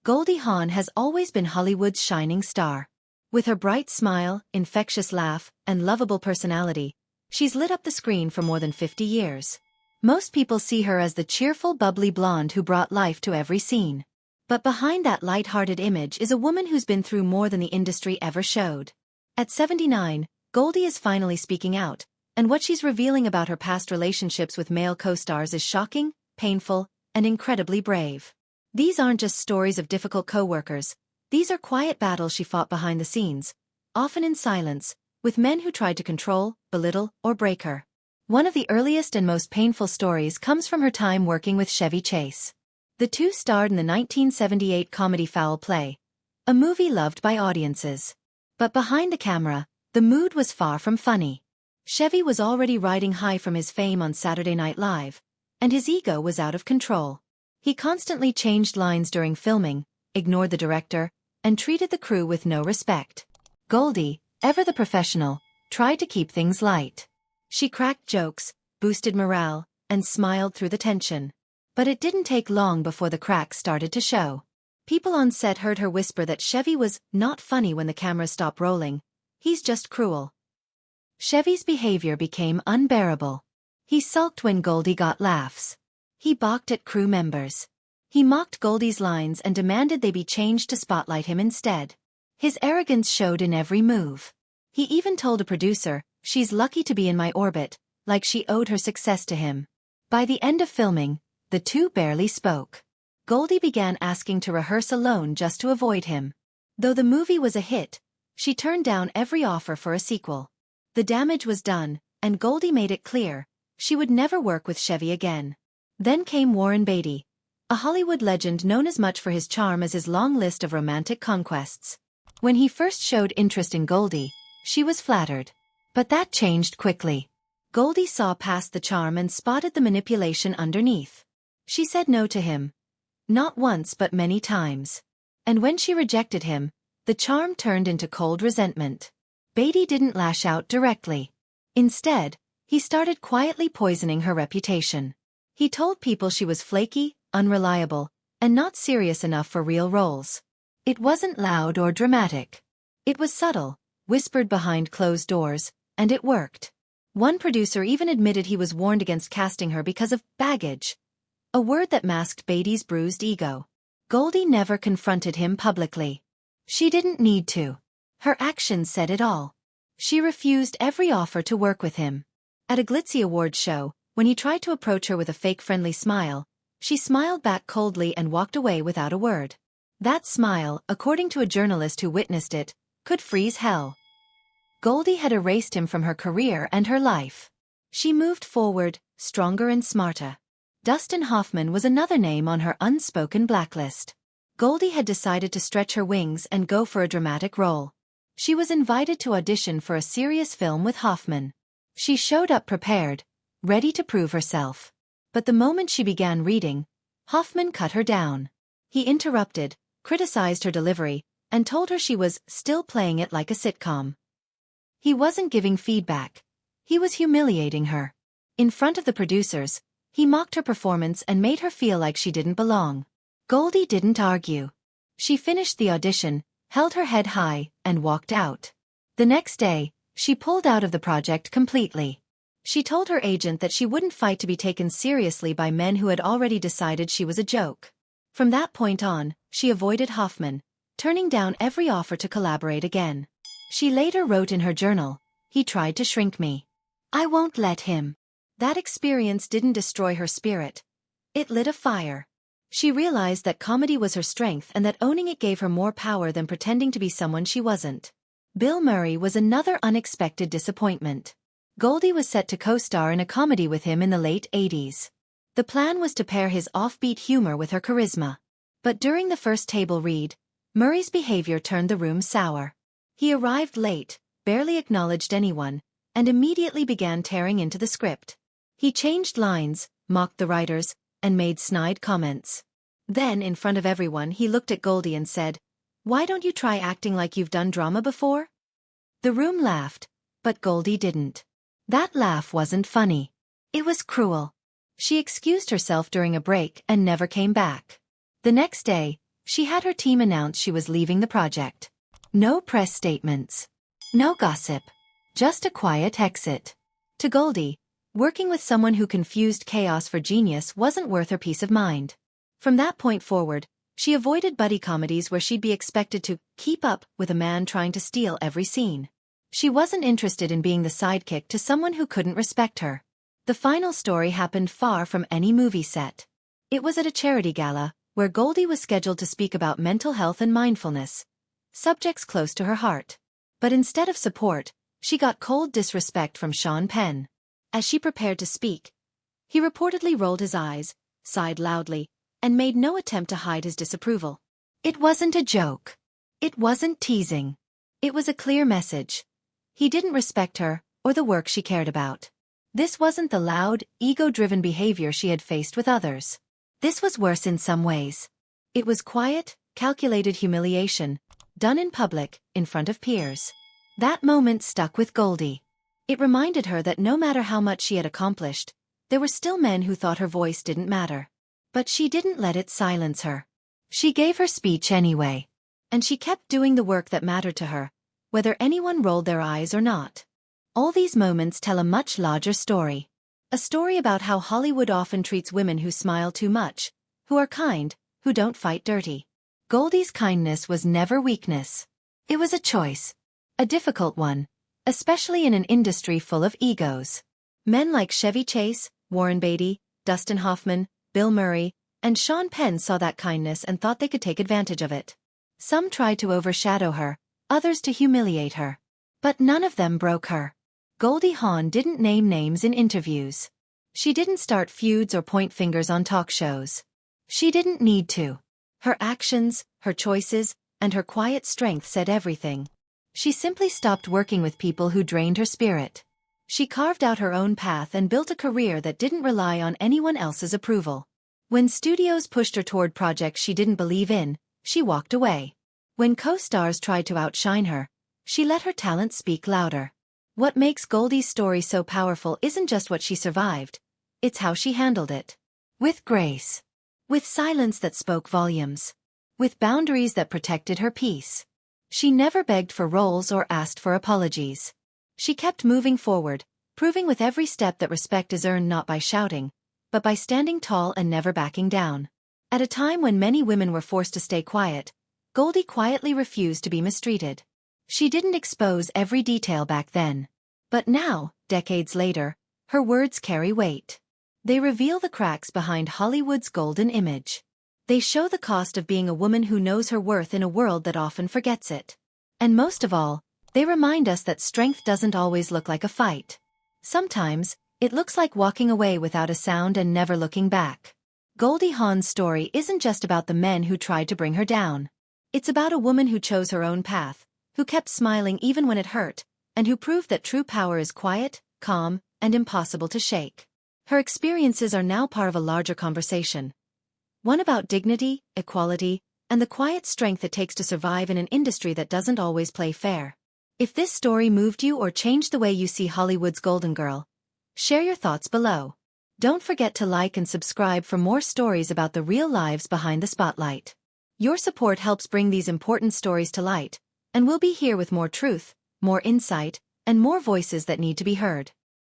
Goldie Hawn has always been Hollywood's shining star. With her bright smile, infectious laugh, and lovable personality, she's lit up the screen for more than 50 years. Most people see her as the cheerful, bubbly blonde who brought life to every scene. But behind that light-hearted image is a woman who's been through more than the industry ever showed. At 79, Goldie is finally speaking out, and what she's revealing about her past relationships with male co-stars is shocking, painful, and incredibly brave. These aren't just stories of difficult co-workers. These are quiet battles she fought behind the scenes, often in silence, with men who tried to control, belittle, or break her. One of the earliest and most painful stories comes from her time working with Chevy Chase. The two starred in the 1978 comedy Foul Play, a movie loved by audiences. But behind the camera, the mood was far from funny. Chevy was already riding high from his fame on Saturday Night Live, and his ego was out of control. He constantly changed lines during filming, ignored the director, and treated the crew with no respect. Goldie, ever the professional, tried to keep things light. She cracked jokes, boosted morale, and smiled through the tension. But it didn't take long before the cracks started to show. People on set heard her whisper that Chevy was not funny when the cameras stopped rolling. He's just cruel. Chevy's behavior became unbearable. He sulked when Goldie got laughs. He balked at crew members. He mocked Goldie's lines and demanded they be changed to spotlight him instead. His arrogance showed in every move. He even told a producer, "She's lucky to be in my orbit," like she owed her success to him. By the end of filming, the two barely spoke. Goldie began asking to rehearse alone just to avoid him. Though the movie was a hit, she turned down every offer for a sequel. The damage was done, and Goldie made it clear she would never work with Chevy again. Then came Warren Beatty, a Hollywood legend known as much for his charm as his long list of romantic conquests. When he first showed interest in Goldie, she was flattered. But that changed quickly. Goldie saw past the charm and spotted the manipulation underneath. She said no to him. Not once but many times. And when she rejected him, the charm turned into cold resentment. Beatty didn't lash out directly. Instead, he started quietly poisoning her reputation. He told people she was flaky, unreliable, and not serious enough for real roles. It wasn't loud or dramatic. It was subtle, whispered behind closed doors, and it worked. One producer even admitted he was warned against casting her because of baggage, a word that masked Beatty's bruised ego. Goldie never confronted him publicly. She didn't need to. Her actions said it all. She refused every offer to work with him. At a glitzy awards show, when he tried to approach her with a fake friendly smile, she smiled back coldly and walked away without a word. That smile, according to a journalist who witnessed it, could freeze hell. Goldie had erased him from her career and her life. She moved forward, stronger and smarter. Dustin Hoffman was another name on her unspoken blacklist. Goldie had decided to stretch her wings and go for a dramatic role. She was invited to audition for a serious film with Hoffman. She showed up prepared, ready to prove herself. But the moment she began reading, Hoffman cut her down. He interrupted, criticized her delivery, and told her she was still playing it like a sitcom. He wasn't giving feedback. He was humiliating her. In front of the producers, he mocked her performance and made her feel like she didn't belong. Goldie didn't argue. She finished the audition, held her head high, and walked out. The next day, she pulled out of the project completely. She told her agent that she wouldn't fight to be taken seriously by men who had already decided she was a joke. From that point on, she avoided Hoffman, turning down every offer to collaborate again. She later wrote in her journal, "He tried to shrink me. I won't let him." That experience didn't destroy her spirit. It lit a fire. She realized that comedy was her strength and that owning it gave her more power than pretending to be someone she wasn't. Bill Murray was another unexpected disappointment. Goldie was set to co-star in a comedy with him in the late 80s. The plan was to pair his offbeat humor with her charisma. But during the first table read, Murray's behavior turned the room sour. He arrived late, barely acknowledged anyone, and immediately began tearing into the script. He changed lines, mocked the writers, and made snide comments. Then, in front of everyone, he looked at Goldie and said, "Why don't you try acting like you've done drama before?" The room laughed, but Goldie didn't. That laugh wasn't funny. It was cruel. She excused herself during a break and never came back. The next day, She had her team announce she was leaving the project. No press statements. No gossip. Just a quiet exit. To Goldie, working with someone who confused chaos for genius wasn't worth her peace of mind. From that point forward, she avoided buddy comedies where she'd be expected to keep up with a man trying to steal every scene. She wasn't interested in being the sidekick to someone who couldn't respect her. The final story happened far from any movie set. It was at a charity gala, where Goldie was scheduled to speak about mental health and mindfulness, subjects close to her heart. But instead of support, she got cold disrespect from Sean Penn. As she prepared to speak, he reportedly rolled his eyes, sighed loudly, and made no attempt to hide his disapproval. It wasn't a joke. It wasn't teasing. It was a clear message. He didn't respect her, or the work she cared about. This wasn't the loud, ego-driven behavior she had faced with others. This was worse in some ways. It was quiet, calculated humiliation, done in public, in front of peers. That moment stuck with Goldie. It reminded her that no matter how much she had accomplished, there were still men who thought her voice didn't matter. But she didn't let it silence her. She gave her speech anyway. And she kept doing the work that mattered to her, whether anyone rolled their eyes or not. All these moments tell a much larger story. A story about how Hollywood often treats women who smile too much, who are kind, who don't fight dirty. Goldie's kindness was never weakness. It was a choice. A difficult one, especially in an industry full of egos. Men like Chevy Chase, Warren Beatty, Dustin Hoffman, Bill Murray, and Sean Penn saw that kindness and thought they could take advantage of it. Some tried to overshadow her, others to humiliate her. But none of them broke her. Goldie Hawn didn't name names in interviews. She didn't start feuds or point fingers on talk shows. She didn't need to. Her actions, her choices, and her quiet strength said everything. She simply stopped working with people who drained her spirit. She carved out her own path and built a career that didn't rely on anyone else's approval. When studios pushed her toward projects she didn't believe in, she walked away. When co-stars tried to outshine her, she let her talent speak louder. What makes Goldie's story so powerful isn't just what she survived, it's how she handled it. With grace. With silence that spoke volumes. With boundaries that protected her peace. She never begged for roles or asked for apologies. She kept moving forward, proving with every step that respect is earned not by shouting, but by standing tall and never backing down. At a time when many women were forced to stay quiet, Goldie quietly refused to be mistreated. She didn't expose every detail back then. But now, decades later, her words carry weight. They reveal the cracks behind Hollywood's golden image. They show the cost of being a woman who knows her worth in a world that often forgets it. And most of all, they remind us that strength doesn't always look like a fight. Sometimes, it looks like walking away without a sound and never looking back. Goldie Hawn's story isn't just about the men who tried to bring her down. It's about a woman who chose her own path, who kept smiling even when it hurt, and who proved that true power is quiet, calm, and impossible to shake. Her experiences are now part of a larger conversation. One about dignity, equality, and the quiet strength it takes to survive in an industry that doesn't always play fair. If this story moved you or changed the way you see Hollywood's Golden Girl, share your thoughts below. Don't forget to like and subscribe for more stories about the real lives behind the spotlight. Your support helps bring these important stories to light, and we'll be here with more truth, more insight, and more voices that need to be heard.